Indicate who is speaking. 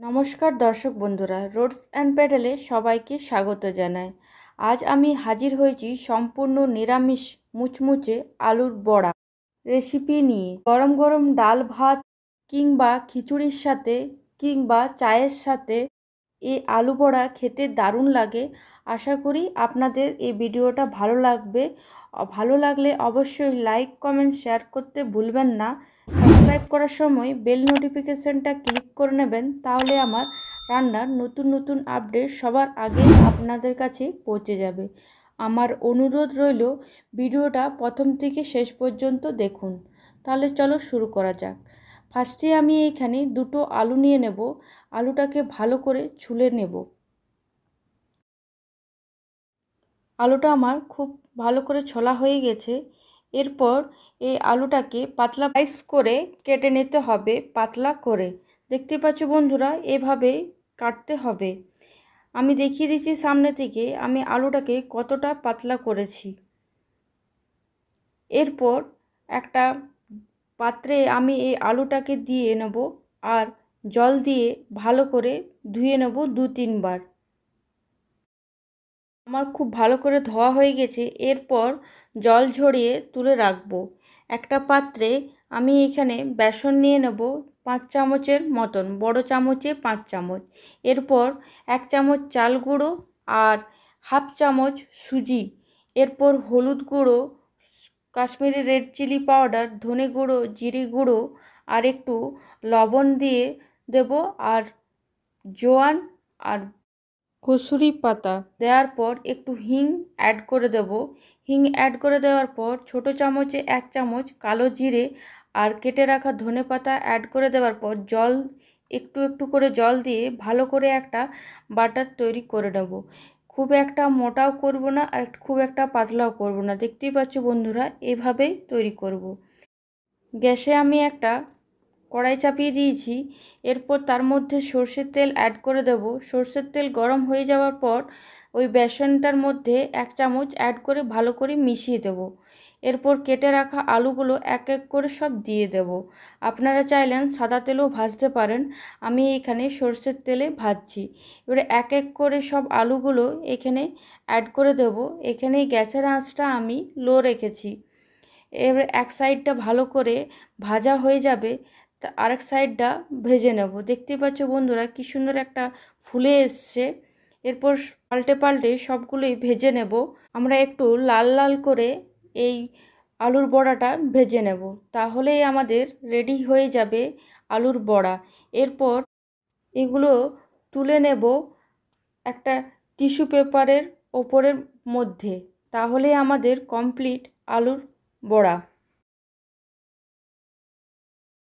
Speaker 1: নমস্কার দর্শক বন্ধুরা, রোডস অ্যান্ড প্যাডেলে সবাইকে স্বাগত জানাই। আজ আমি হাজির হয়েছি সম্পূর্ণ নিরামিষ মুচমুচে আলুর বড়া রেসিপি নিয়ে। গরম গরম ডাল ভাত কিংবা খিচুড়ির সাথে কিংবা চায়ের সাথে এই আলু বড়া খেতে দারুণ লাগে। আশা করি আপনাদের এই ভিডিওটা ভালো লাগবে। ভালো লাগলে অবশ্যই লাইক কমেন্ট শেয়ার করতে ভুলবেন না। সাবস্ক্রাইব করার সময় বেল নোটিফিকেশনটা ক্লিক করে নেবেন, তাহলে আমার রান্নার নতুন নতুন আপডেট সবার আগে আপনাদের কাছে পৌঁছে যাবে। আমার অনুরোধ রইল ভিডিওটা প্রথম থেকে শেষ পর্যন্ত দেখুন। তাহলে চলো শুরু করা যাক। ফার্স্টে আমি এখানে দুটো আলু নিয়ে নেব। আলুটাকে ভালো করে ছুলে নেব। আলুটা আমার খুব ভালো করে ছোলা হয়ে গেছে। এরপর এই আলুটাকে পাতলা পিস করে কেটে নিতে হবে, পাতলা করে। দেখতে পাচ্ছ বন্ধুরা, এভাবে কাটতে হবে। আমি দেখিয়ে দিচ্ছি সামনে থেকে আমি আলুটাকে কতটা পাতলা করেছি। এরপর একটা পাত্রে আমি এই আলুটাকে দিয়ে নেব আর জল দিয়ে ভালো করে ধুয়ে নেব 2-3 বার। আমার খুব ভালো করে ধোয়া হয়ে গেছে। এরপর জল ঝরিয়ে তুলে রাখবো। একটা পাত্রে আমি এখানে বেসন নিয়ে নেব 5 চামচের মতন, বড় চামচে 5 চামচ। এরপর 1 চামচ চাল গুঁড়ো আর 1/2 চামচ সুজি। এরপর হলুদ গুঁড়ো, কাশ্মীরি রেড চিলি পাউডার, ধনে গুঁড়ো, জিরে গুঁড়ো আর একটু লবণ দিয়ে দেব আর জোয়ান আর কসুরি পাতা দেওয়ার পর একটু হিং অ্যাড করে দেব। হিং অ্যাড করে দেওয়ার পর ছোট চামচে 1 চামচ কালো জিরে আর কেটে রাখা ধনে পাতা অ্যাড করে দেওয়ার পর জল একটু একটু করে জল দিয়ে ভালো করে একটা বাটার তৈরি করে নেব। খুব একটা মোটাও করব না আর খুব একটা পাতলাও করব না। দেখতেই পাচ্ছ বন্ধুরা, এভাবেই তৈরি করব। গ্যাসে আমি একটা কড়াই চাপিয়ে দিয়েছি। এরপর তার মধ্যে সর্ষের তেল অ্যাড করে দেব। সর্ষের তেল গরম হয়ে যাওয়ার পর ওই বেসনটার মধ্যে 1 চামচ অ্যাড করে ভালো করে মিশিয়ে দেব। এরপর কেটে রাখা আলুগুলো এক এক করে সব দিয়ে দেব। আপনারা চাইলেন সাদা তেলেও ভাজতে পারেন, আমি এখানে সর্ষের তেলে ভাজছি। এবারে এক এক করে সব আলুগুলো এখানে অ্যাড করে দেব। এখানে গ্যাসের আঁচটা আমি লো রেখেছি। এবার এক সাইডটা ভালো করে ভাজা হয়ে যাবে, তা আরেক সাইডটা ভেজে নেব। দেখতে পাচ্ছ বন্ধুরা কি সুন্দর একটা ফুলে এসছে। এরপর পাল্টে পাল্টে সবগুলোই ভেজে নেব। আমরা একটু লাল লাল করে এই আলুর বড়াটা ভেজে নেব, তাহলেই আমাদের রেডি হয়ে যাবে আলুর বড়া। এরপর এগুলো তুলে নেব একটা টিস্যু পেপারের ওপরের মধ্যে, তাহলে আমাদের কমপ্লিট আলুর বড়া।